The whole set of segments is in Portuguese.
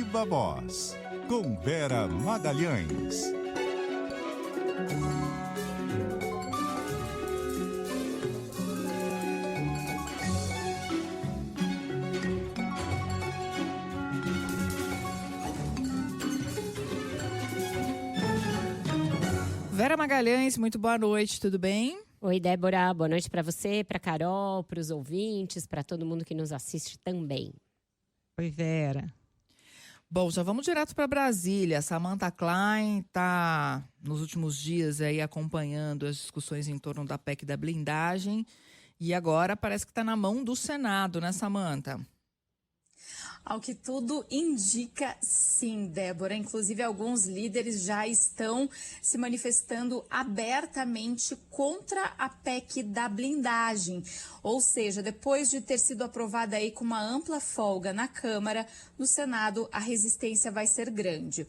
Viva Voz, com Vera Magalhães. Vera Magalhães, muito boa noite, tudo bem? Oi, Débora, boa noite para você, para Carol, para os ouvintes, para todo mundo que nos assiste também. Oi, Vera. Bom, já vamos direto para Brasília. Samantha Klein está nos últimos dias aí acompanhando as discussões em torno da PEC da blindagem e agora parece que está na mão do Senado, né, Samantha? Ao que tudo indica, sim, Débora. Inclusive, alguns líderes já estão se manifestando abertamente contra a PEC da blindagem. Ou seja, depois de ter sido aprovada aí com uma ampla folga na Câmara, no Senado a resistência vai ser grande.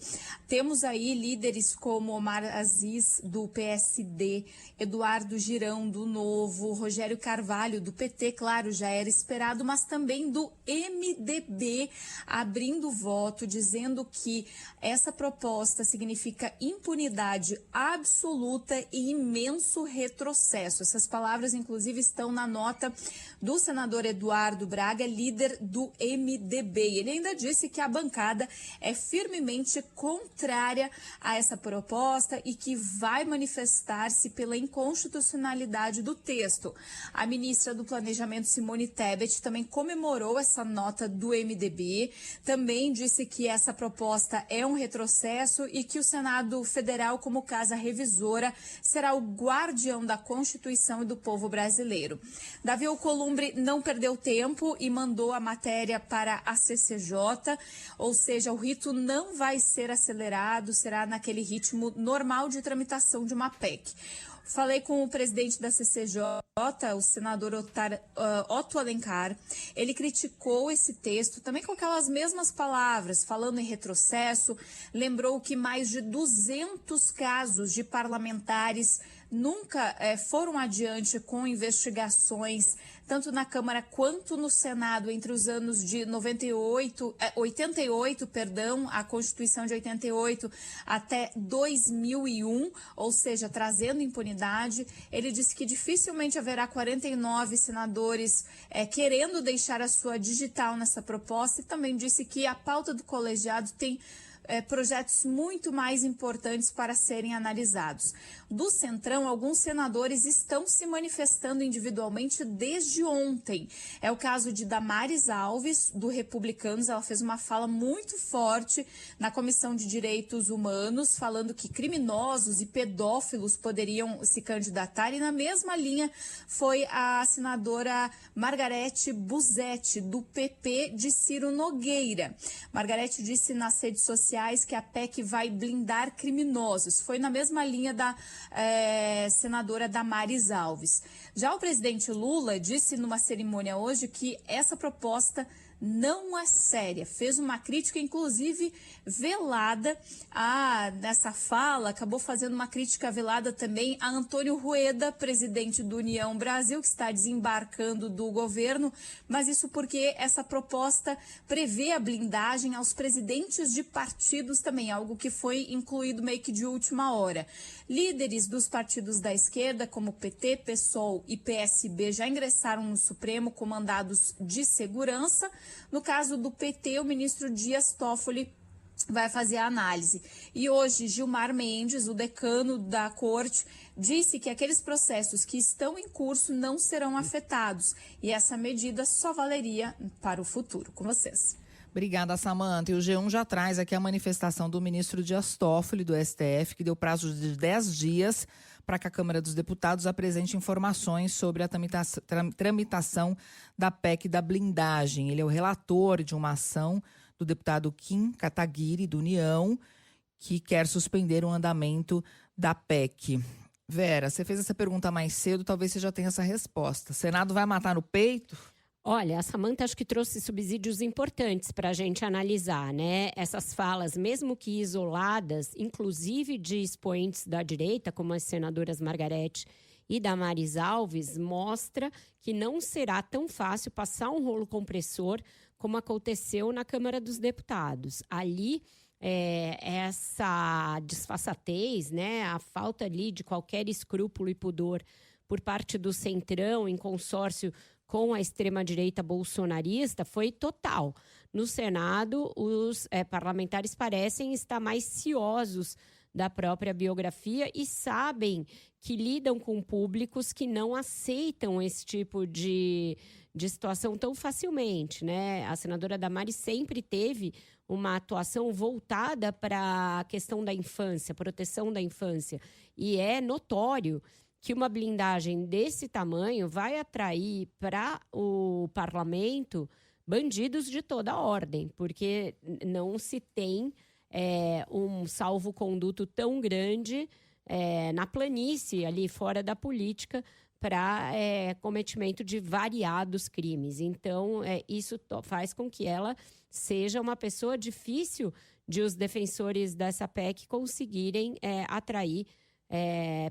Temos aí líderes como Omar Aziz, do PSD, Eduardo Girão, do Novo, Rogério Carvalho, do PT, claro, já era esperado, mas também do MDB, abrindo voto, dizendo que essa proposta significa impunidade absoluta e imenso retrocesso. Essas palavras, inclusive, estão na nota do senador Eduardo Braga, líder do MDB. Ele ainda disse que a bancada é firmemente contrária a essa proposta e que vai manifestar-se pela inconstitucionalidade do texto. A ministra do Planejamento, Simone Tebet, também comemorou essa nota do MDB, também disse que essa proposta é um retrocesso e que o Senado Federal, como casa revisora, será o guardião da Constituição e do povo brasileiro. Davi Alcolumbre não perdeu tempo e mandou a matéria para a CCJ, ou seja, o rito não vai ser acelerado, será naquele ritmo normal de tramitação de uma PEC. Falei com o presidente da CCJ, o senador Otto Alencar. Ele criticou esse texto, também com aquelas mesmas palavras, falando em retrocesso. Lembrou que mais de 200 casos de parlamentares nunca foram adiante com investigações, tanto na Câmara quanto no Senado, entre os anos de 88, a Constituição de 88, até 2001, ou seja, trazendo impunidade. Ele disse que dificilmente haverá 49 senadores querendo deixar a sua digital nessa proposta e também disse que a pauta do colegiado tem projetos muito mais importantes para serem analisados. Do Centrão, alguns senadores estão se manifestando individualmente desde ontem. É o caso de Damares Alves, do Republicanos. Ela fez uma fala muito forte na Comissão de Direitos Humanos, falando que criminosos e pedófilos poderiam se candidatar. E na mesma linha foi a senadora Margarete Busetti, do PP de Ciro Nogueira. Margarete disse nas redes sociais que a PEC vai blindar criminosos. Foi na mesma linha da senadora Damares Alves. Já o presidente Lula disse numa cerimônia hoje que essa proposta não é séria. Fez uma crítica, inclusive, velada nessa fala, acabou fazendo uma crítica velada também a Antônio Rueda, presidente do União Brasil, que está desembarcando do governo, mas isso porque essa proposta prevê a blindagem aos presidentes de partidos também, algo que foi incluído meio que de última hora. Líderes dos partidos da esquerda, como PT, PSOL e PSB, já ingressaram no Supremo com mandados de segurança. No caso do PT, o ministro Dias Toffoli vai fazer a análise. E hoje, Gilmar Mendes, o decano da corte, disse que aqueles processos que estão em curso não serão afetados. E essa medida só valeria para o futuro. Com vocês. Obrigada, Samantha. E o G1 já traz aqui a manifestação do ministro Dias Toffoli, do STF, que deu prazo de 10 dias para que a Câmara dos Deputados apresente informações sobre a tramitação da PEC da blindagem. Ele é o relator de uma ação do deputado Kim Kataguiri, do União, que quer suspender o andamento da PEC. Vera, você fez essa pergunta mais cedo, talvez você já tenha essa resposta. O Senado vai matar no peito? Olha, a Samantha acho que trouxe subsídios importantes para a gente analisar, né? Essas falas, mesmo que isoladas, inclusive de expoentes da direita, como as senadoras Margarete e Damares Alves, mostra que não será tão fácil passar um rolo compressor como aconteceu na Câmara dos Deputados. Ali, essa disfarçatez, né, a falta ali de qualquer escrúpulo e pudor por parte do Centrão, em consórcio com a extrema-direita bolsonarista, foi total. No Senado, os parlamentares parecem estar mais ciosos da própria biografia e sabem que lidam com públicos que não aceitam esse tipo de situação tão facilmente, né? A senadora Damares sempre teve uma atuação voltada para a questão da infância, proteção da infância. E é notório que uma blindagem desse tamanho vai atrair para o parlamento bandidos de toda a ordem, porque não se tem um salvo-conduto tão grande na planície, ali fora da política, para cometimento de variados crimes. Então, isso faz com que ela seja uma pessoa difícil de os defensores dessa PEC conseguirem atrair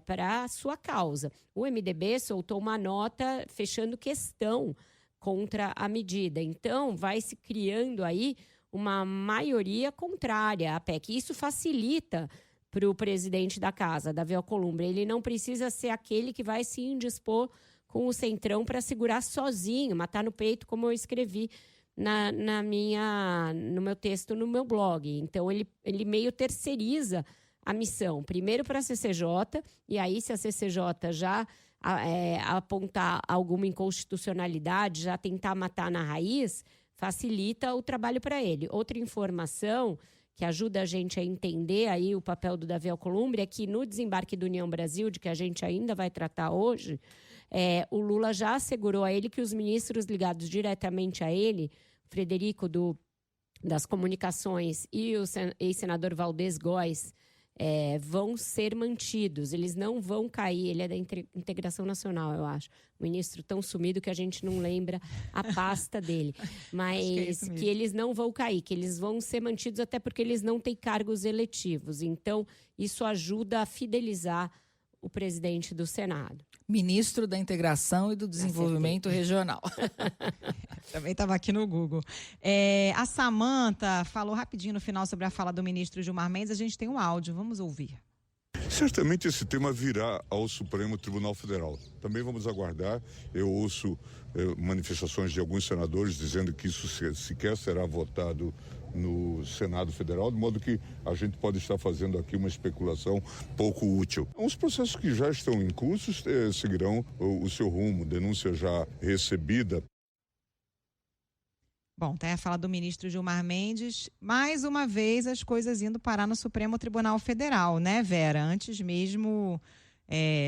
para a sua causa. O MDB soltou uma nota fechando questão contra a medida. Então, vai se criando aí uma maioria contrária à PEC. Isso facilita para o presidente da casa, Davi Alcolumbre. Ele não precisa ser aquele que vai se indispor com o Centrão para segurar sozinho, matar no peito, como eu escrevi no meu texto, no meu blog. Então, ele meio terceiriza a missão, primeiro para a CCJ, e aí se a CCJ já apontar alguma inconstitucionalidade, já tentar matar na raiz, facilita o trabalho para ele. Outra informação que ajuda a gente a entender aí o papel do Davi Alcolumbre é que no desembarque do União Brasil, de que a gente ainda vai tratar hoje, o Lula já assegurou a ele que os ministros ligados diretamente a ele, Frederico das Comunicações e o ex-senador Valdez Góes, vão ser mantidos, eles não vão cair. Ele é da Integração Nacional, eu acho. O ministro tão sumido que a gente não lembra a pasta dele. Mas que eles não vão cair, que eles vão ser mantidos até porque eles não têm cargos eletivos. Então, isso ajuda a fidelizar o presidente do Senado. Ministro da Integração e do Desenvolvimento Regional. Também estava aqui no Google. A Samantha falou rapidinho no final sobre a fala do ministro Gilmar Mendes. A gente tem um áudio, vamos ouvir. Certamente esse tema virá ao Supremo Tribunal Federal. Também vamos aguardar. Eu ouço manifestações de alguns senadores dizendo que isso sequer será votado no Senado Federal, de modo que a gente pode estar fazendo aqui uma especulação pouco útil. Os processos que já estão em curso seguirão o seu rumo, denúncia já recebida. Bom, tá aí a fala do ministro Gilmar Mendes. Mais uma vez as coisas indo parar no Supremo Tribunal Federal, né, Vera? Antes mesmo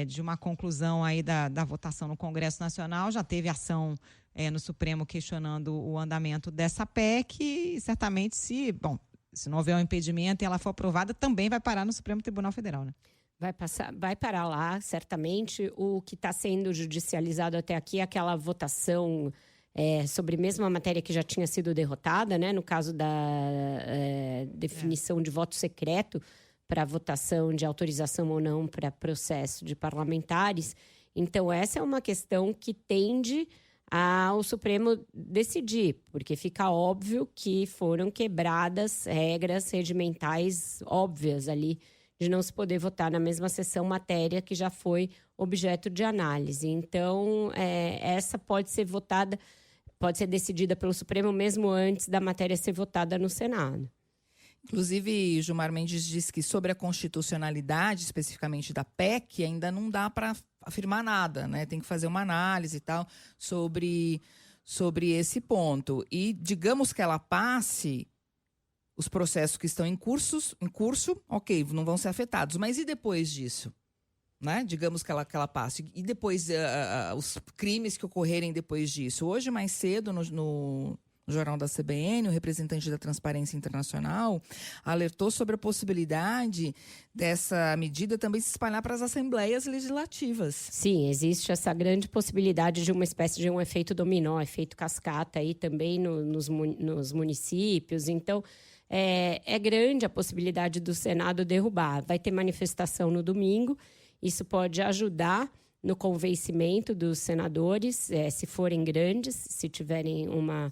de uma conclusão aí da votação no Congresso Nacional, já teve ação no Supremo questionando o andamento dessa PEC e certamente se não houver um impedimento e ela for aprovada, também vai parar no Supremo Tribunal Federal, né? Vai parar lá, certamente. O que está sendo judicializado até aqui é aquela votação sobre mesmo a matéria que já tinha sido derrotada, né? No caso da definição de voto secreto para votação de autorização ou não para processo de parlamentares. Então, essa é uma questão que tende ao Supremo decidir, porque fica óbvio que foram quebradas regras regimentais óbvias ali, de não se poder votar na mesma sessão matéria que já foi objeto de análise. Então, essa pode ser decidida pelo Supremo mesmo antes da matéria ser votada no Senado. Inclusive, Gilmar Mendes disse que sobre a constitucionalidade, especificamente da PEC, ainda não dá para afirmar nada, né? Tem que fazer uma análise e tal sobre esse ponto. E digamos que ela passe, os processos que estão em curso, ok, não vão ser afetados. Mas e depois disso? Né? Digamos que ela passe. E depois, os crimes que ocorrerem depois disso? Hoje, mais cedo, no Jornal da CBN, o representante da Transparência Internacional alertou sobre a possibilidade dessa medida também se espalhar para as assembleias legislativas. Sim, existe essa grande possibilidade de uma espécie de um efeito dominó, efeito cascata aí também nos municípios. Então, é grande a possibilidade do Senado derrubar. Vai ter manifestação no domingo. Isso pode ajudar no convencimento dos senadores, se forem grandes, se tiverem uma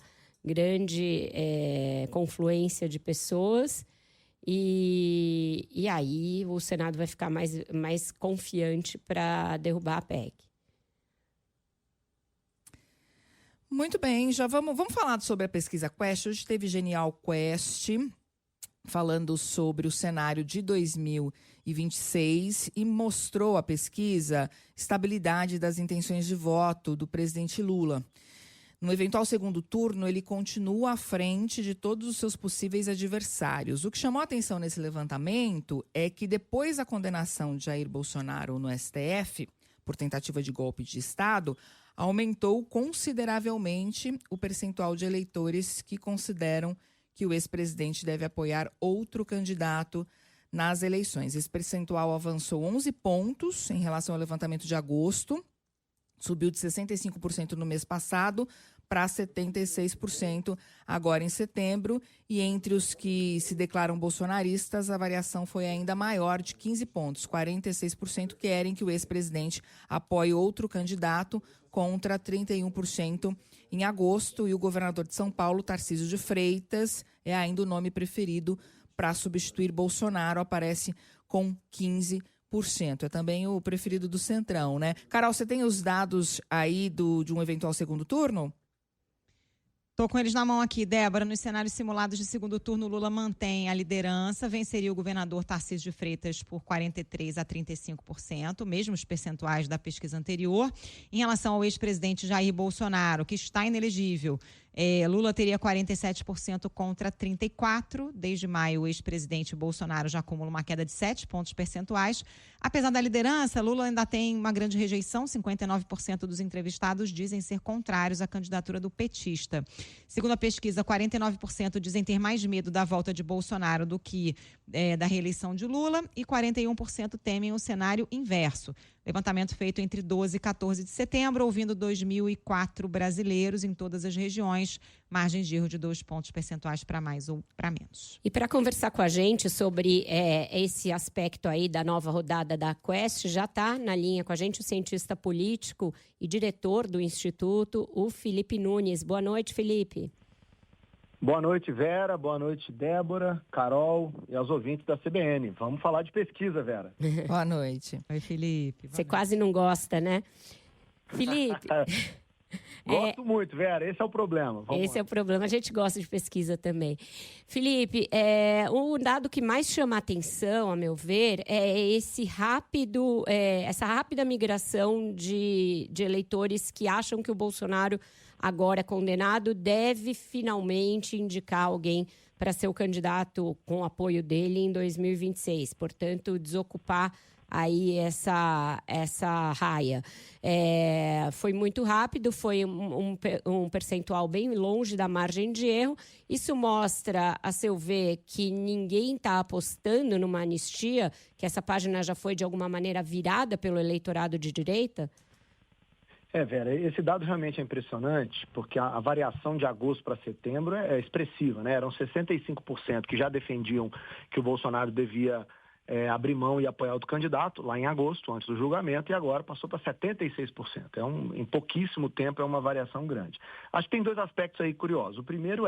grande confluência de pessoas. E aí o Senado vai ficar mais confiante para derrubar a PEC. Muito bem, já vamos falar sobre a pesquisa Quest. Hoje teve Genial Quest falando sobre o cenário de 2026 e mostrou a pesquisa estabilidade das intenções de voto do presidente Lula. No eventual segundo turno, ele continua à frente de todos os seus possíveis adversários. O que chamou a atenção nesse levantamento é que depois da condenação de Jair Bolsonaro no STF por tentativa de golpe de Estado, aumentou consideravelmente o percentual de eleitores que consideram que o ex-presidente deve apoiar outro candidato nas eleições. Esse percentual avançou 11 pontos em relação ao levantamento de agosto, subiu de 65% no mês passado para 76% agora em setembro. E entre os que se declaram bolsonaristas, a variação foi ainda maior, de 15 pontos. 46% querem que o ex-presidente apoie outro candidato, contra 31% em agosto. E o governador de São Paulo, Tarcísio de Freitas, é ainda o nome preferido para substituir Bolsonaro, aparece com 15%. É também o preferido do Centrão, né? Carol, você tem os dados aí de um eventual segundo turno? Estou com eles na mão aqui, Débora. Nos cenários simulados de segundo turno, Lula mantém a liderança, venceria o governador Tarcísio de Freitas por 43% a 35%, mesmos percentuais da pesquisa anterior. Em relação ao ex-presidente Jair Bolsonaro, que está inelegível, Lula teria 47% contra 34%. Desde maio, o ex-presidente Bolsonaro já acumula uma queda de 7 pontos percentuais. Apesar da liderança, Lula ainda tem uma grande rejeição. 59% dos entrevistados dizem ser contrários à candidatura do petista. Segundo a pesquisa, 49% dizem ter mais medo da volta de Bolsonaro do que da reeleição de Lula, e 41% temem o cenário inverso. Levantamento feito entre 12 e 14 de setembro, ouvindo 2.004 brasileiros em todas as regiões, margem de erro de 2 pontos percentuais para mais ou para menos. E para conversar com a gente sobre esse aspecto aí da nova rodada da Quest, já está na linha com a gente o cientista político e diretor do Instituto, o Felipe Nunes. Boa noite, Felipe. Boa noite, Vera. Boa noite, Débora, Carol e aos ouvintes da CBN. Vamos falar de pesquisa, Vera. Boa noite. Oi, Felipe. Você quase não gosta, né? Felipe... Gosto muito, Vera. Esse é o problema. Esse é o problema. A gente gosta de pesquisa também. Felipe, o dado que mais chama a atenção, a meu ver, é essa rápida migração de eleitores que acham que o Bolsonaro, agora condenado, deve finalmente indicar alguém para ser o candidato com apoio dele em 2026. Portanto, desocupar aí essa raia. Foi muito rápido, foi um percentual bem longe da margem de erro. Isso mostra, a seu ver, que ninguém está apostando numa anistia, que essa página já foi, de alguma maneira, virada pelo eleitorado de direita? Vera, esse dado realmente é impressionante, porque a variação de agosto para setembro é expressiva, né? Eram 65% que já defendiam que o Bolsonaro devia abrir mão e apoiar outro candidato, lá em agosto, antes do julgamento, e agora passou para 76%. Em pouquíssimo tempo, é uma variação grande. Acho que tem 2 aspectos aí curiosos. O primeiro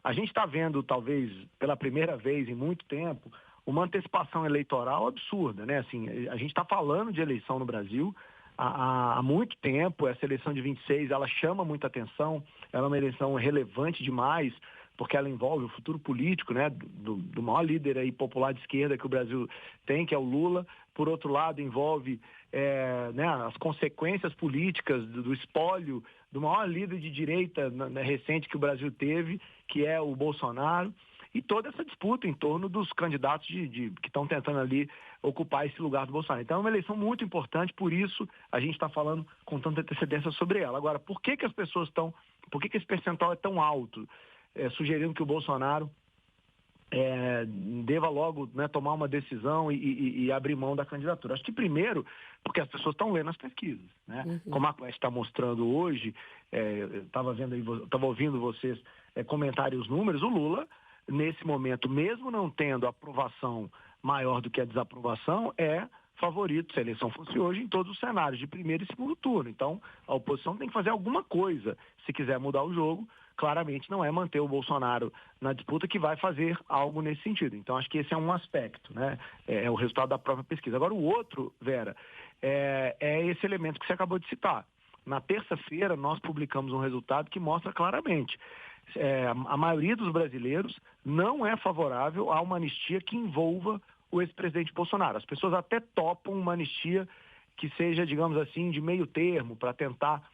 a gente está vendo, talvez, pela primeira vez em muito tempo, uma antecipação eleitoral absurda, né? Assim, a gente está falando de eleição no Brasil há muito tempo. Essa eleição de 26, ela chama muita atenção, ela é uma eleição relevante demais, porque ela envolve o futuro político, né, do maior líder aí popular de esquerda que o Brasil tem, que é o Lula. Por outro lado, envolve as consequências políticas do espólio do maior líder de direita recente que o Brasil teve, que é o Bolsonaro, e toda essa disputa em torno dos candidatos que estão tentando ali ocupar esse lugar do Bolsonaro. Então é uma eleição muito importante, por isso a gente está falando com tanta antecedência sobre ela. Agora, por que as pessoas por que esse percentual é tão alto? Sugerindo que o Bolsonaro deva logo, né, tomar uma decisão e abrir mão da candidatura. Acho que primeiro, porque as pessoas estão lendo as pesquisas, né? Uhum. Como a Quest está mostrando hoje, estava ouvindo vocês comentarem os números, o Lula, nesse momento, mesmo não tendo aprovação maior do que a desaprovação, é favorito, se a eleição fosse hoje, em todos os cenários, de primeiro e segundo turno. Então, a oposição tem que fazer alguma coisa, se quiser mudar o jogo. claramente não é manter o Bolsonaro na disputa que vai fazer algo nesse sentido. Então, acho que esse é um aspecto, né? É o resultado da própria pesquisa. Agora, o outro, Vera, é esse elemento que você acabou de citar. Na terça-feira, nós publicamos um resultado que mostra claramente a maioria dos brasileiros não é favorável a uma anistia que envolva o ex-presidente Bolsonaro. As pessoas até topam uma anistia que seja, digamos assim, de meio termo, para tentar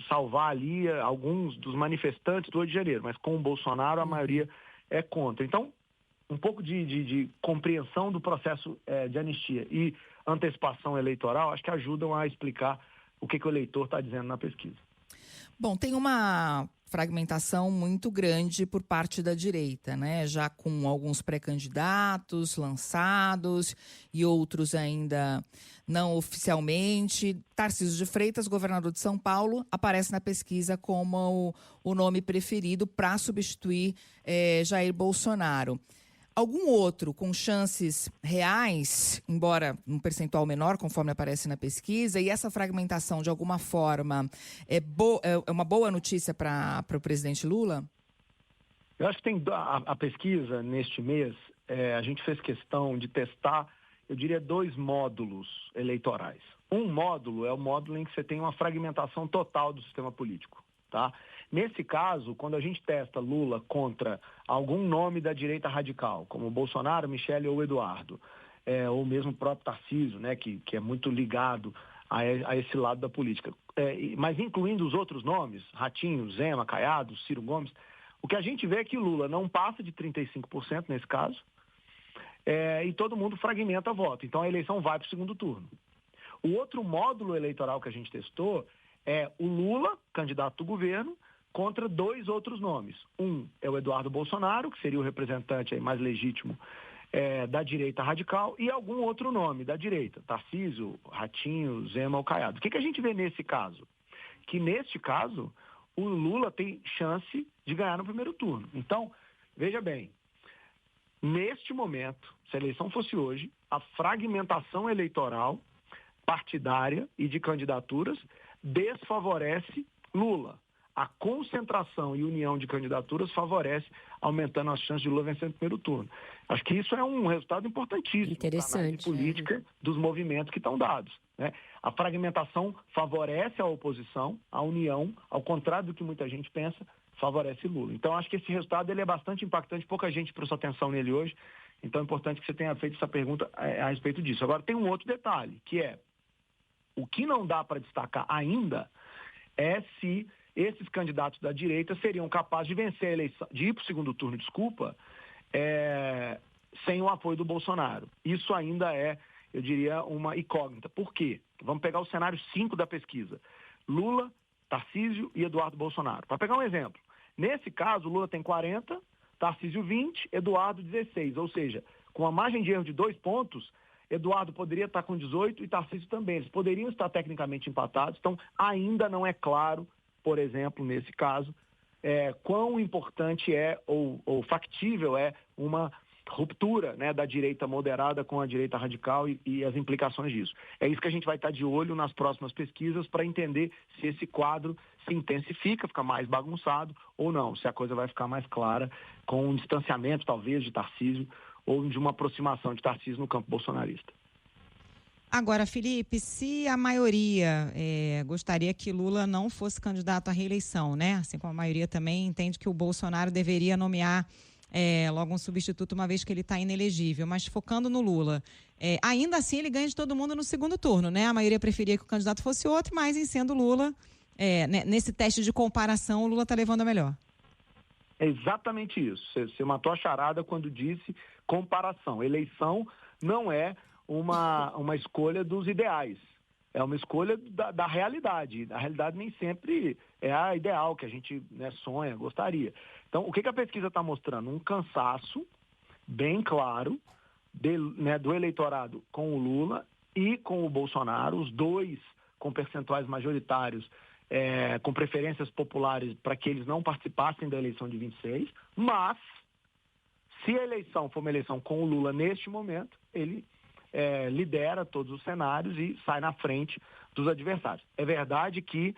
salvar ali alguns dos manifestantes do 8 de janeiro, mas com o Bolsonaro a maioria é contra. Então, um pouco de compreensão do processo de anistia e antecipação eleitoral, acho que ajudam a explicar o que o eleitor está dizendo na pesquisa. Bom, tem uma fragmentação muito grande por parte da direita, né? Já com alguns pré-candidatos lançados e outros ainda não oficialmente. Tarcísio de Freitas, governador de São Paulo, aparece na pesquisa como o nome preferido para substituir Jair Bolsonaro. Algum outro com chances reais, embora um percentual menor, conforme aparece na pesquisa, e essa fragmentação, de alguma forma, é uma boa notícia para o presidente Lula? Eu acho que tem a pesquisa, neste mês, a gente fez questão de testar, eu diria, 2 módulos eleitorais. Um módulo é o módulo em que você tem uma fragmentação total do sistema político, tá? Nesse caso, quando a gente testa Lula contra algum nome da direita radical, como Bolsonaro, Michele ou Eduardo, ou mesmo o próprio Tarcísio, né, que é muito ligado a esse lado da política, mas incluindo os outros nomes, Ratinho, Zema, Caiado, Ciro Gomes, o que a gente vê é que Lula não passa de 35% nesse caso, e todo mundo fragmenta voto. Então a eleição vai para o segundo turno. O outro módulo eleitoral que a gente testou é o Lula, candidato do governo, contra 2 outros nomes. Um é o Eduardo Bolsonaro, que seria o representante aí mais legítimo da direita radical, e algum outro nome da direita, Tarcísio, Ratinho, Zema ou Caiado. O que a gente vê nesse caso? Que neste caso, o Lula tem chance de ganhar no primeiro turno. Então, veja bem, neste momento, se a eleição fosse hoje, a fragmentação eleitoral partidária e de candidaturas desfavorece Lula. A concentração e união de candidaturas favorece, aumentando as chances de Lula vencer no primeiro turno. Acho que isso é um resultado importantíssimo para a análise política dos movimentos que estão dados, né? A fragmentação favorece a oposição, a união, ao contrário do que muita gente pensa, favorece Lula. Então, acho que esse resultado ele é bastante impactante, pouca gente prestou atenção nele hoje, então é importante que você tenha feito essa pergunta a respeito disso. Agora, tem um outro detalhe, que é o que não dá para destacar ainda é se esses candidatos da direita seriam capazes de vencer a eleição, de ir para o segundo turno, sem o apoio do Bolsonaro. Isso ainda é, eu diria, uma incógnita. Por quê? Vamos pegar o cenário 5 da pesquisa. Lula, Tarcísio e Eduardo Bolsonaro. Para pegar um exemplo, nesse caso, Lula tem 40, Tarcísio 20, Eduardo 16. Ou seja, com a margem de erro de 2 pontos, Eduardo poderia estar com 18 e Tarcísio também. Eles poderiam estar tecnicamente empatados, então ainda não é claro, por exemplo, nesse caso, quão importante ou factível é uma ruptura, né, da direita moderada com a direita radical e as implicações disso. É isso que a gente vai estar de olho nas próximas pesquisas para entender se esse quadro se intensifica, fica mais bagunçado ou não, se a coisa vai ficar mais clara com um distanciamento, talvez, de Tarcísio ou de uma aproximação de Tarcísio no campo bolsonarista. Agora, Felipe, se a maioria gostaria que Lula não fosse candidato à reeleição, né? Assim como a maioria também entende que o Bolsonaro deveria nomear logo um substituto, uma vez que ele está inelegível, mas focando no Lula, ainda assim ele ganha de todo mundo no segundo turno, né? A maioria preferia que o candidato fosse outro, mas em sendo Lula, nesse teste de comparação, o Lula está levando a melhor. É exatamente isso. Você matou a charada quando disse comparação. Eleição não é uma escolha dos ideais. É uma escolha da realidade. A realidade nem sempre é a ideal que a gente, né, sonha, gostaria. Então, o que a pesquisa está mostrando? Um cansaço bem claro do eleitorado com o Lula e com o Bolsonaro, os dois com percentuais majoritários, com preferências populares para que eles não participassem da eleição de 26, mas se a eleição for uma eleição com o Lula neste momento, ele lidera todos os cenários e sai na frente dos adversários. É verdade que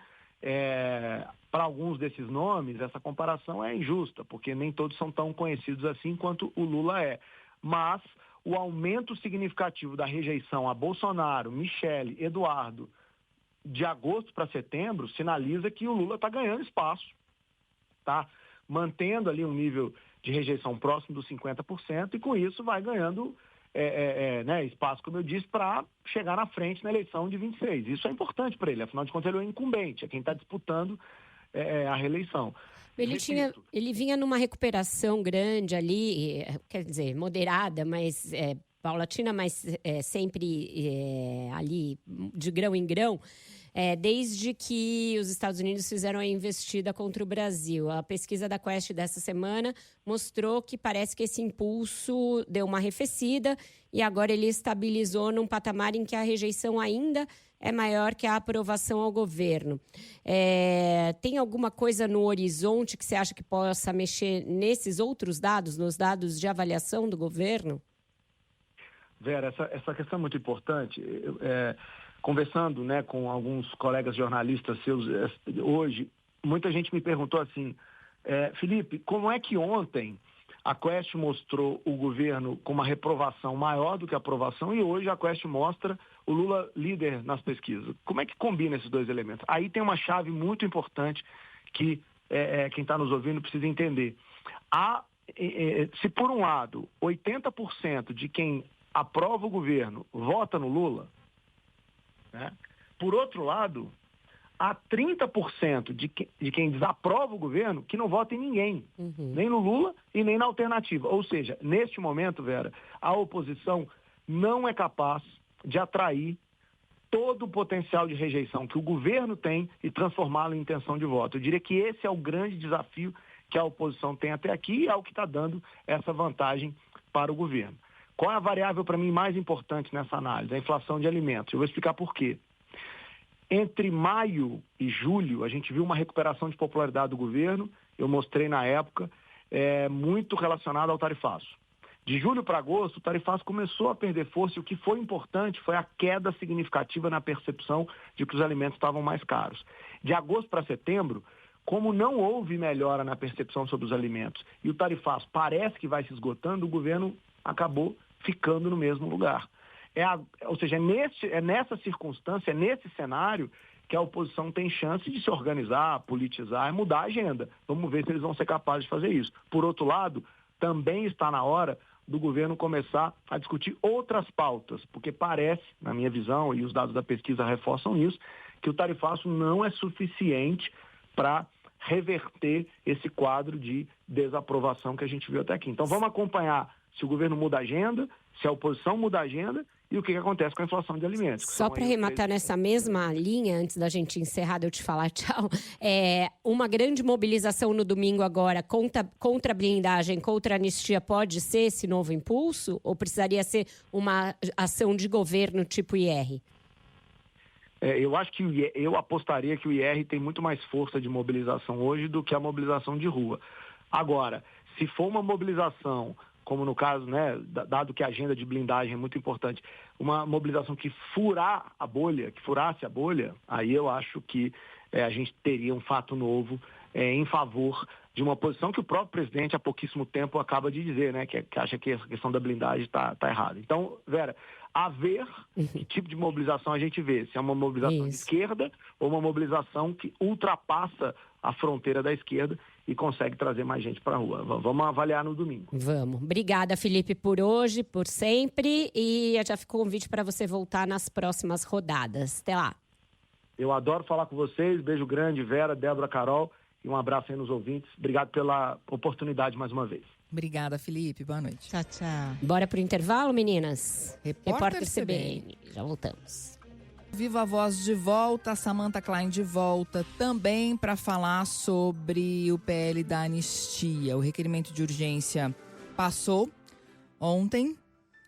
para alguns desses nomes, essa comparação é injusta, porque nem todos são tão conhecidos assim quanto o Lula é. Mas o aumento significativo da rejeição a Bolsonaro, Michele, Eduardo, de agosto para setembro, sinaliza que o Lula está ganhando espaço, está mantendo ali um nível de rejeição próximo dos 50%, e com isso vai ganhando espaço, como eu disse, para chegar na frente na eleição de 26. Isso é importante para ele, afinal de contas ele é o incumbente, é quem está disputando a reeleição. Ele vinha numa recuperação grande ali, quer dizer, moderada, mas paulatina, mas sempre ali de grão em grão, desde que os Estados Unidos fizeram a investida contra o Brasil. A pesquisa da Quest dessa semana mostrou que parece que esse impulso deu uma arrefecida e agora ele estabilizou num patamar em que a rejeição ainda é maior que a aprovação ao governo. Tem alguma coisa no horizonte que você acha que possa mexer nesses outros dados, nos dados de avaliação do governo? Vera, essa questão é muito importante. Conversando, né, com alguns colegas jornalistas seus hoje, muita gente me perguntou assim, Felipe, como é que ontem a Quest mostrou o governo com uma reprovação maior do que a aprovação e hoje a Quest mostra o Lula líder nas pesquisas? Como é que combina esses dois elementos? Aí tem uma chave muito importante que quem está nos ouvindo precisa entender. Se por um lado 80% de quem aprova o governo vota no Lula, né? Por outro lado, há 30% de quem desaprova o governo que não vota em ninguém, nem no Lula e nem na alternativa. Ou seja, neste momento, Vera, a oposição não é capaz de atrair todo o potencial de rejeição que o governo tem e transformá-lo em intenção de voto. Eu diria que esse é o grande desafio que a oposição tem até aqui e é o que está dando essa vantagem para o governo. Qual é a variável para mim mais importante nessa análise? A inflação de alimentos. Eu vou explicar por quê. Entre maio e julho, a gente viu uma recuperação de popularidade do governo, eu mostrei na época, muito relacionado ao tarifaço. De julho para agosto, o tarifaço começou a perder força e o que foi importante foi a queda significativa na percepção de que os alimentos estavam mais caros. De agosto para setembro, como não houve melhora na percepção sobre os alimentos e o tarifaço parece que vai se esgotando, o governo acabou ficando no mesmo lugar. Ou seja, é nessa circunstância, é nesse cenário que a oposição tem chance de se organizar, politizar e mudar a agenda. Vamos ver se eles vão ser capazes de fazer isso. Por outro lado, também está na hora do governo começar a discutir outras pautas, porque parece, na minha visão, e os dados da pesquisa reforçam isso, que o tarifaço não é suficiente para reverter esse quadro de desaprovação que a gente viu até aqui. Então vamos acompanhar se o governo muda a agenda, se a oposição muda a agenda e o que acontece com a inflação de alimentos. Só para arrematar nessa mesma linha, antes da gente encerrar, de eu te falar tchau, uma grande mobilização no domingo agora contra a blindagem, contra a anistia, pode ser esse novo impulso? Ou precisaria ser uma ação de governo tipo IR? Eu acho que eu apostaria que o IR tem muito mais força de mobilização hoje do que a mobilização de rua. Agora, se for uma mobilização, como no caso, né, dado que a agenda de blindagem é muito importante, uma mobilização que furasse a bolha, aí eu acho que a gente teria um fato novo em favor de uma posição que o próprio presidente há pouquíssimo tempo acaba de dizer, né, que acha que essa questão da blindagem está errada. Então, Vera, a ver que tipo de mobilização a gente vê, se é uma mobilização de esquerda ou uma mobilização que ultrapassa a fronteira da esquerda e consegue trazer mais gente para a rua. Vamos avaliar no domingo. Vamos. Obrigada, Felipe, por hoje, por sempre. E já ficou o convite para você voltar nas próximas rodadas. Até lá. Eu adoro falar com vocês. Beijo grande, Vera, Débora, Carol. E um abraço aí nos ouvintes. Obrigado pela oportunidade mais uma vez. Obrigada, Felipe. Boa noite. Tchau, tchau. Bora pro intervalo, meninas? Repórter CBN. Já voltamos. Viva a Voz de volta, Samantha Klein de volta, também para falar sobre o PL da anistia. O requerimento de urgência passou ontem,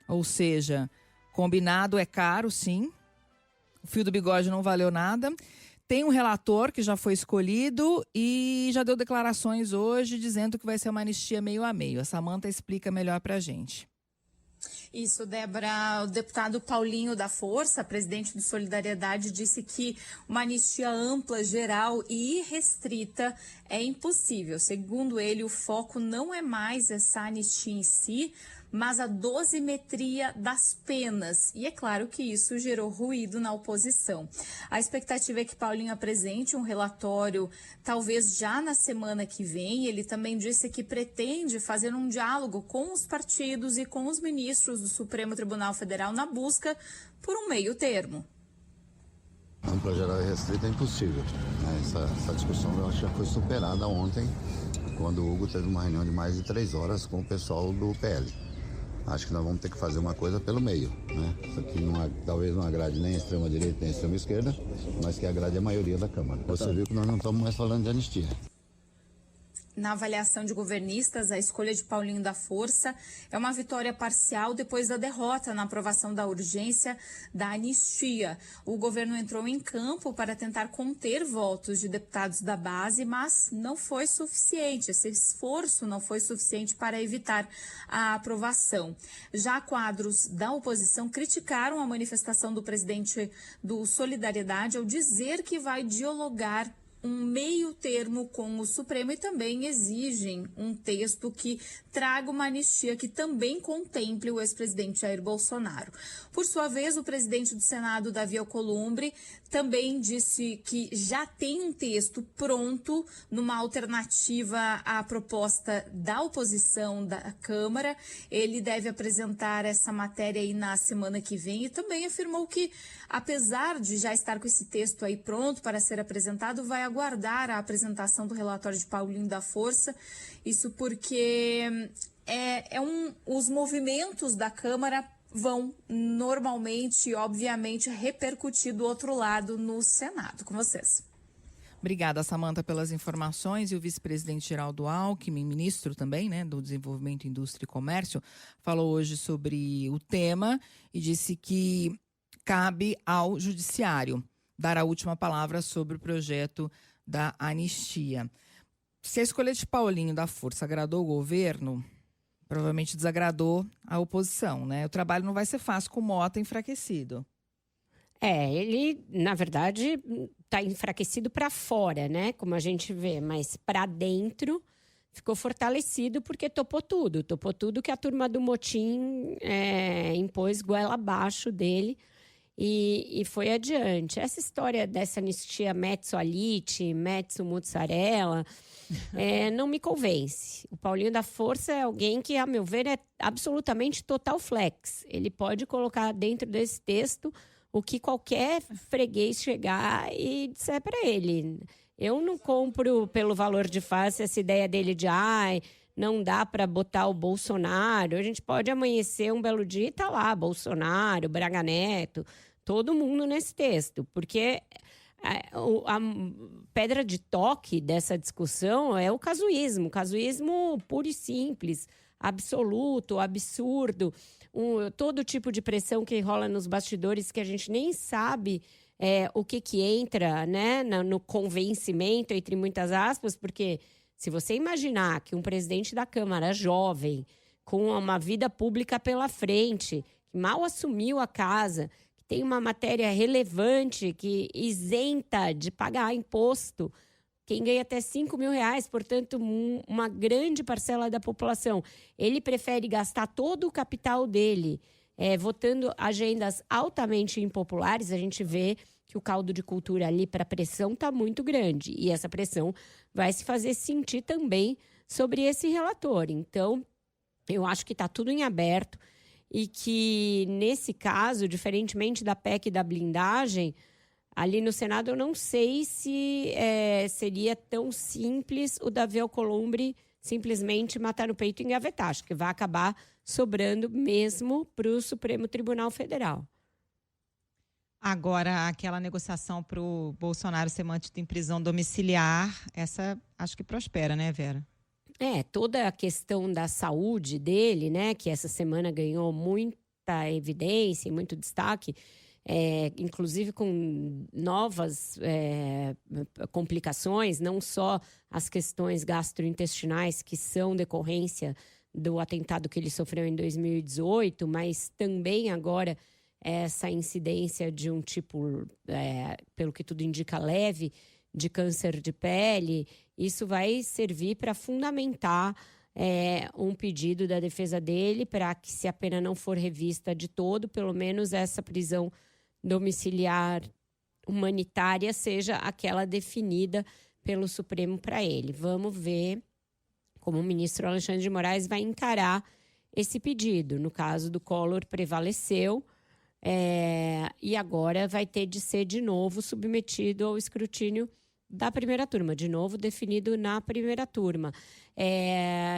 ou seja, combinado é caro, sim. O fio do bigode não valeu nada. Tem um relator que já foi escolhido e já deu declarações hoje dizendo que vai ser uma anistia meio a meio. A Samantha explica melhor para a gente. Isso, Débora. O deputado Paulinho da Força, presidente do Solidariedade, disse que uma anistia ampla, geral e irrestrita é impossível. Segundo ele, o foco não é mais essa anistia em si, mas a dosimetria das penas. E é claro que isso gerou ruído na oposição. A expectativa é que Paulinho apresente um relatório, talvez já na semana que vem. Ele também disse que pretende fazer um diálogo com os partidos e com os ministros do Supremo Tribunal Federal na busca por um meio termo. Ampla, geral e restrita é impossível. Né? Essa discussão eu acho que já foi superada ontem, quando o Hugo teve uma reunião de mais de 3 horas com o pessoal do PL. Acho que nós vamos ter que fazer uma coisa pelo meio, né? Isso aqui talvez não agrade nem a extrema-direita nem a extrema-esquerda, mas que agrade a maioria da Câmara. Você viu que nós não estamos mais falando de anistia. Na avaliação de governistas, a escolha de Paulinho da Força é uma vitória parcial depois da derrota na aprovação da urgência da anistia. O governo entrou em campo para tentar conter votos de deputados da base, mas não foi suficiente. Esse esforço não foi suficiente para evitar a aprovação. Já quadros da oposição criticaram a manifestação do presidente do Solidariedade ao dizer que vai dialogar um meio termo com o Supremo e também exigem um texto que traga uma anistia que também contemple o ex-presidente Jair Bolsonaro. Por sua vez, o presidente do Senado, Davi Alcolumbre, também disse que já tem um texto pronto numa alternativa à proposta da oposição da Câmara. Ele deve apresentar essa matéria aí na semana que vem e também afirmou que, apesar de já estar com esse texto aí pronto para ser apresentado, vai aguardar a apresentação do relatório de Paulinho da Força. Isso porque os movimentos da Câmara vão normalmente, obviamente, repercutir do outro lado no Senado. Com vocês. Obrigada, Samanta, pelas informações. E o vice-presidente Geraldo Alckmin, ministro também, né, do Desenvolvimento, Indústria e Comércio, falou hoje sobre o tema e disse que cabe ao Judiciário dar a última palavra sobre o projeto da anistia. Se a escolha de Paulinho da Força agradou o governo, provavelmente desagradou a oposição, né? O trabalho não vai ser fácil com o Mota enfraquecido. Ele, na verdade, está enfraquecido para fora, né? Como a gente vê, mas para dentro ficou fortalecido porque topou tudo que a turma do motim impôs goela abaixo dele e foi adiante. Essa história dessa anistia mezzo alite, mezzo mozzarella, não me convence. O Paulinho da Força é alguém que, a meu ver, é absolutamente total flex. Ele pode colocar dentro desse texto o que qualquer freguês chegar e disser para ele. Eu não compro pelo valor de face essa ideia dele de não dá para botar o Bolsonaro. A gente pode amanhecer um belo dia e tá lá Bolsonaro, Braga Neto, todo mundo nesse texto, porque a pedra de toque dessa discussão é o casuísmo puro e simples, absoluto, absurdo, todo tipo de pressão que rola nos bastidores que a gente nem sabe o que entra, né, no convencimento, entre muitas aspas, porque se você imaginar que um presidente da Câmara jovem, com uma vida pública pela frente, que mal assumiu a casa, que tem uma matéria relevante, que isenta de pagar imposto, quem ganha até R$5.000, portanto, uma grande parcela da população, ele prefere gastar todo o capital dele votando agendas altamente impopulares. A gente vê que o caldo de cultura ali para pressão está muito grande. E essa pressão vai se fazer sentir também sobre esse relator. Então, eu acho que está tudo em aberto e que, nesse caso, diferentemente da PEC e da blindagem, ali no Senado eu não sei se seria tão simples o Davi Alcolumbre simplesmente matar no peito e engavetar. Acho que vai acabar sobrando mesmo para o Supremo Tribunal Federal. Agora, aquela negociação para o Bolsonaro ser mantido em prisão domiciliar, essa acho que prospera, né, Vera? Toda a questão da saúde dele, né, que essa semana ganhou muita evidência e muito destaque, inclusive com novas complicações, não só as questões gastrointestinais que são decorrência do atentado que ele sofreu em 2018, mas também agora essa incidência de um tipo, pelo que tudo indica, leve, de câncer de pele, isso vai servir para fundamentar um pedido da defesa dele para que, se a pena não for revista de todo, pelo menos essa prisão domiciliar humanitária seja aquela definida pelo Supremo para ele. Vamos ver como o ministro Alexandre de Moraes vai encarar esse pedido. No caso do Collor, prevaleceu, e agora vai ter de ser de novo submetido ao escrutínio da primeira turma, de novo definido na primeira turma.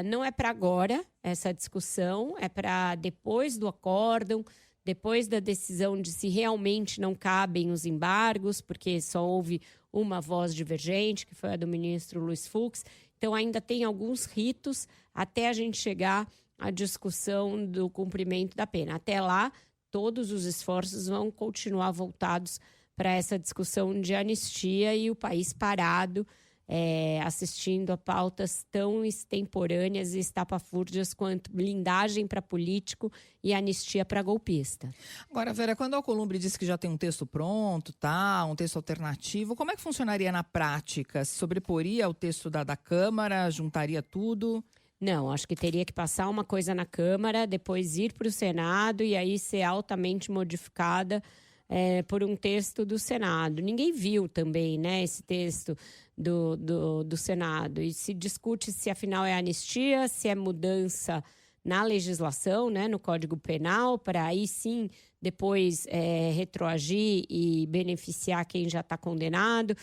Não é para agora essa discussão, é para depois do acórdão, depois da decisão de se realmente não cabem os embargos, porque só houve uma voz divergente, que foi a do ministro Luiz Fux. Então, ainda tem alguns ritos até a gente chegar à discussão do cumprimento da pena. Até lá, todos os esforços vão continuar voltados para essa discussão de anistia e o país parado, assistindo a pautas tão extemporâneas e estapafúrdias quanto blindagem para político e anistia para golpista. Agora, Vera, quando a Alcolumbre disse que já tem um texto pronto, um texto alternativo, como é que funcionaria na prática? Se sobreporia ao texto da Câmara, juntaria tudo? Não, acho que teria que passar uma coisa na Câmara, depois ir para o Senado e aí ser altamente modificada por um texto do Senado. Ninguém viu também, né, esse texto do Senado. E se discute se afinal é anistia, se é mudança na legislação, né, no Código Penal, para aí sim depois retroagir e beneficiar quem já está condenado.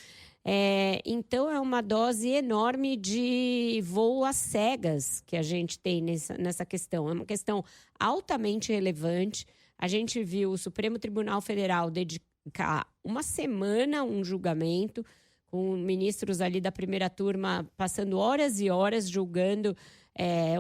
Então é uma dose enorme de voo às cegas que a gente tem nessa questão. É uma questão altamente relevante. A gente viu o Supremo Tribunal Federal dedicar uma semana a um julgamento, com ministros ali da primeira turma passando horas e horas julgando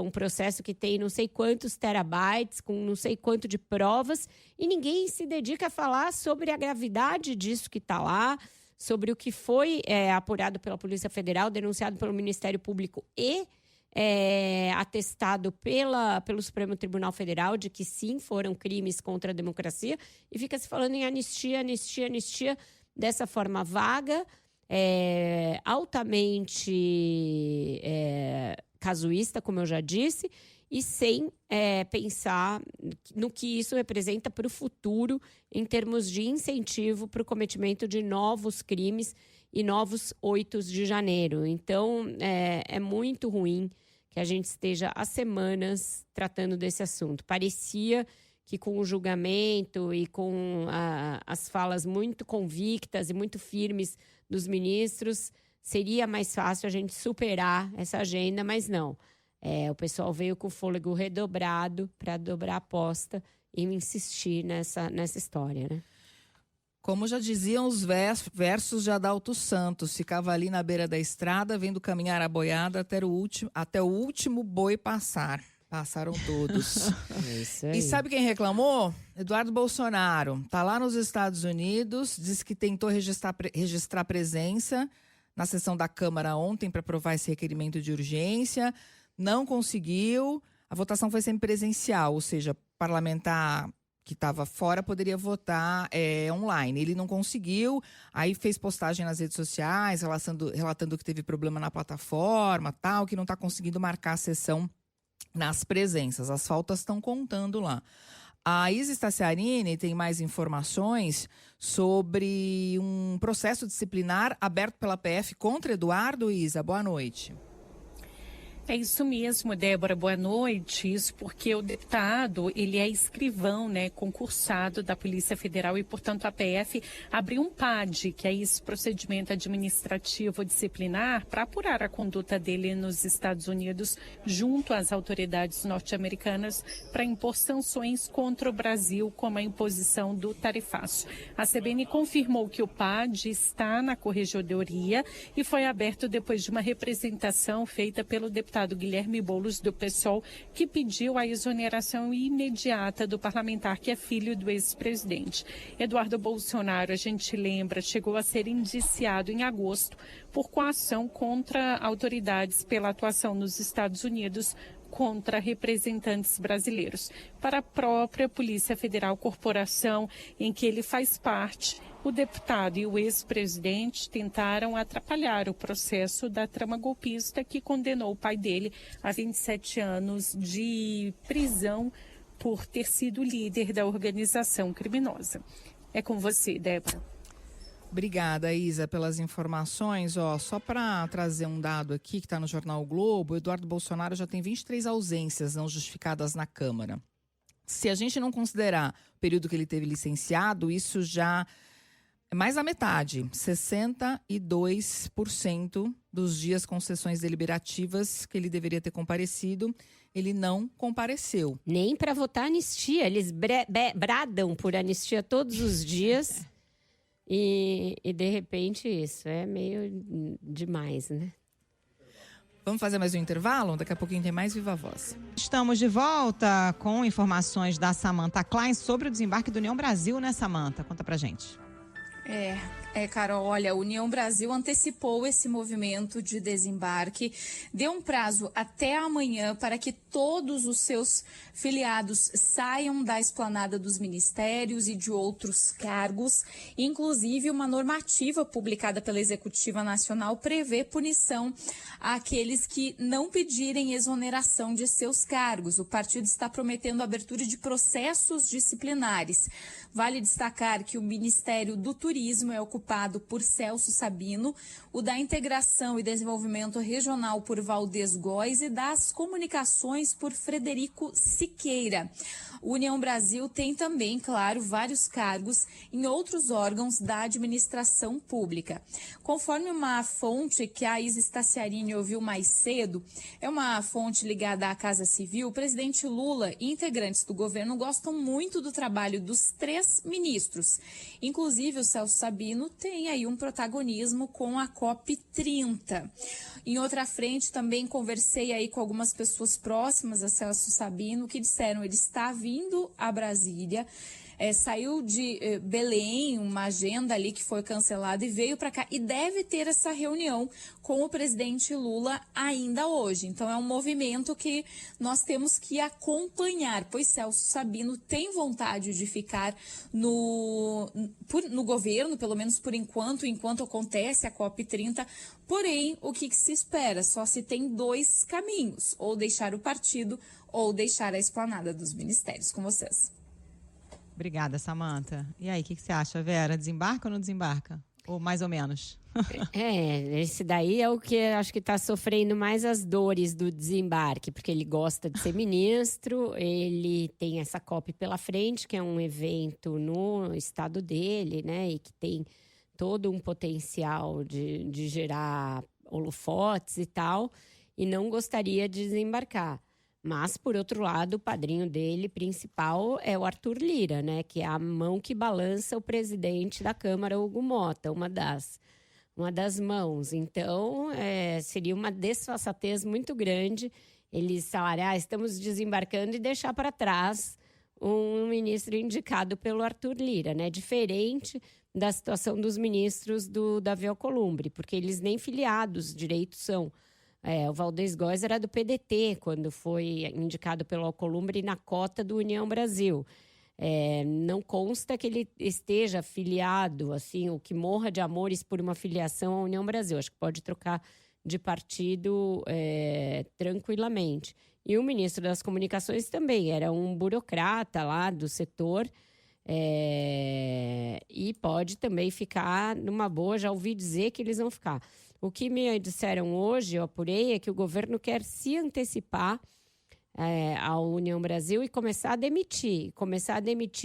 um processo que tem não sei quantos terabytes, com não sei quanto de provas, e ninguém se dedica a falar sobre a gravidade disso que está lá, sobre o que foi apurado pela Polícia Federal, denunciado pelo Ministério Público e atestado pelo Supremo Tribunal Federal de que sim, foram crimes contra a democracia, e fica se falando em anistia dessa forma vaga, altamente casuísta, como eu já disse, e sem pensar no que isso representa para o futuro em termos de incentivo para o cometimento de novos crimes e novos 8 de janeiro. Então, é muito ruim que a gente esteja há semanas tratando desse assunto. Parecia que com o julgamento e com as falas muito convictas e muito firmes dos ministros, seria mais fácil a gente superar essa agenda, mas não. O pessoal veio com o fôlego redobrado para dobrar a aposta e insistir nessa história, né? Como já diziam os versos de Adalto Santos, ficava ali na beira da estrada, vendo caminhar a boiada até o último boi passar. Passaram todos. Isso aí. E sabe quem reclamou? Eduardo Bolsonaro. Está lá nos Estados Unidos, disse que tentou registrar presença na sessão da Câmara ontem para aprovar esse requerimento de urgência. Não conseguiu. A votação foi sempre presencial, ou seja, parlamentar que estava fora poderia votar online. Ele não conseguiu, aí fez postagem nas redes sociais, relatando que teve problema na plataforma, tal, que não está conseguindo marcar a sessão nas presenças. As faltas estão contando lá. A Isa Staciarini tem mais informações sobre um processo disciplinar aberto pela PF contra Eduardo. Isa, boa noite. É isso mesmo, Débora, boa noite. Isso porque o deputado, ele é escrivão, né, concursado da Polícia Federal e, portanto, a PF abriu um PAD, que é esse procedimento administrativo disciplinar, para apurar a conduta dele nos Estados Unidos junto às autoridades norte-americanas para impor sanções contra o Brasil, como a imposição do tarifaço. A CBN confirmou que o PAD está na corregedoria e foi aberto depois de uma representação feita pelo deputado Guilherme Boulos, do PSOL, que pediu a exoneração imediata do parlamentar que é filho do ex-presidente. Eduardo Bolsonaro, a gente lembra, chegou a ser indiciado em agosto por coação contra autoridades pela atuação nos Estados Unidos contra representantes brasileiros. Para a própria Polícia Federal, corporação em que ele faz parte, o deputado e o ex-presidente tentaram atrapalhar o processo da trama golpista que condenou o pai dele a 27 anos de prisão por ter sido líder da organização criminosa. É com você, Débora. Obrigada, Isa, pelas informações. Só para trazer um dado aqui que está no Jornal o Globo, o Eduardo Bolsonaro já tem 23 ausências não justificadas na Câmara. Se a gente não considerar o período que ele teve licenciado, isso já é mais da metade. 62% dos dias com sessões deliberativas que ele deveria ter comparecido, ele não compareceu. Nem para votar anistia. Eles bradam por anistia todos os dias. E de repente isso é meio demais, né? Vamos fazer mais um intervalo? Daqui a pouquinho tem mais Viva Voz. Estamos de volta com informações da Samantha Klein sobre o desembarque do União Brasil, né, Samantha? Conta pra gente. Carol, olha, a União Brasil antecipou esse movimento de desembarque, deu um prazo até amanhã para que todos os seus filiados saiam da esplanada dos ministérios e de outros cargos. Inclusive, uma normativa publicada pela Executiva Nacional prevê punição àqueles que não pedirem exoneração de seus cargos. O partido está prometendo a abertura de processos disciplinares. Vale destacar que o Ministério do Turismo é ocupado por Celso Sabino, o da Integração e Desenvolvimento Regional por Valdez Góes e das Comunicações por Frederico Siqueira. O União Brasil tem também, claro, vários cargos em outros órgãos da administração pública. Conforme uma fonte que a Isa Staciarini ouviu mais cedo, é uma fonte ligada à Casa Civil, o presidente Lula e integrantes do governo gostam muito do trabalho dos 3 ministros. Inclusive, o Celso Sabino tem aí um protagonismo com a COP30. Em outra frente, também conversei aí com algumas pessoas próximas a Celso Sabino que disseram ele está vindo a Brasília, saiu de Belém, uma agenda ali que foi cancelada e veio para cá e deve ter essa reunião com o presidente Lula ainda hoje. Então é um movimento que nós temos que acompanhar, pois Celso Sabino tem vontade de ficar no governo, pelo menos por enquanto acontece a COP30. Porém, o que se espera? Só se tem 2 caminhos, ou deixar o partido ou deixar a esplanada dos ministérios. Com vocês. Obrigada, Samantha. E aí, o que você acha, Vera? Desembarca ou não desembarca? Ou mais ou menos? Esse daí é o que acho que está sofrendo mais as dores do desembarque, porque ele gosta de ser ministro, ele tem essa COP pela frente, que é um evento no estado dele, né? E que tem todo um potencial de gerar holofotes e tal, e não gostaria de desembarcar. Mas, por outro lado, o padrinho dele principal é o Arthur Lira, né? Que é a mão que balança o presidente da Câmara, Hugo Motta, uma das mãos. Então, seria uma desfaçatez muito grande eles falarem, estamos desembarcando e deixar para trás um ministro indicado pelo Arthur Lira, né? Diferente da situação dos ministros do Davi Alcolumbre, porque eles nem filiados direito são. O Valdez Góes era do PDT, quando foi indicado pelo Alcolumbre na cota do União Brasil. Não consta que ele esteja filiado, assim, ou que morra de amores por uma filiação à União Brasil. Acho que pode trocar de partido tranquilamente. E o ministro das Comunicações também era um burocrata lá do setor, e pode também ficar numa boa. Já ouvi dizer que eles vão ficar. O que me disseram hoje, eu apurei, é que o governo quer se antecipar à União Brasil e começar a demitir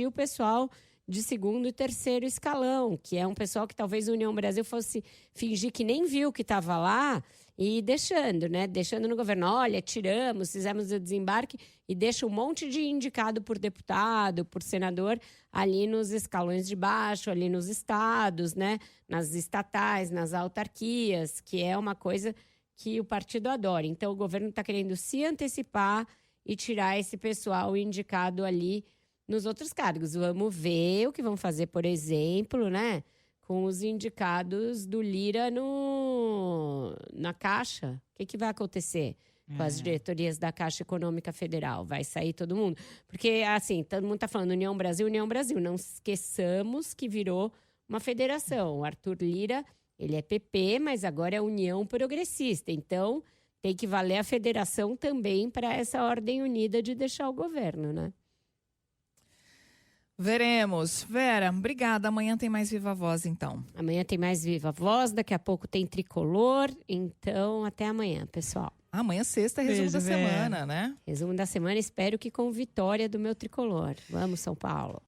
o pessoal de 2º e 3º escalão, que é um pessoal que talvez a União Brasil fosse fingir que nem viu que estava lá e deixando no governo. Olha, fizemos o desembarque e deixa um monte de indicado por deputado, por senador, ali nos escalões de baixo, ali nos estados, né? Nas estatais, nas autarquias, que é uma coisa que o partido adora. Então, o governo está querendo se antecipar e tirar esse pessoal indicado ali nos outros cargos. Vamos ver o que vão fazer, por exemplo, né? Com os indicados do Lira na Caixa. O que vai acontecer? com as diretorias da Caixa Econômica Federal. Vai sair todo mundo. Porque, assim, todo mundo está falando União Brasil. Não esqueçamos que virou uma federação. O Arthur Lira, ele é PP, mas agora é União Progressista. Então, tem que valer a federação também para essa ordem unida de deixar o governo, né? Veremos. Vera, obrigada. Amanhã tem mais Viva Voz, então. Amanhã tem mais Viva Voz, daqui a pouco tem Tricolor. Então, até amanhã, pessoal. Amanhã, sexta, resumo da semana, né? Resumo da semana, espero que com vitória do meu Tricolor. Vamos, São Paulo.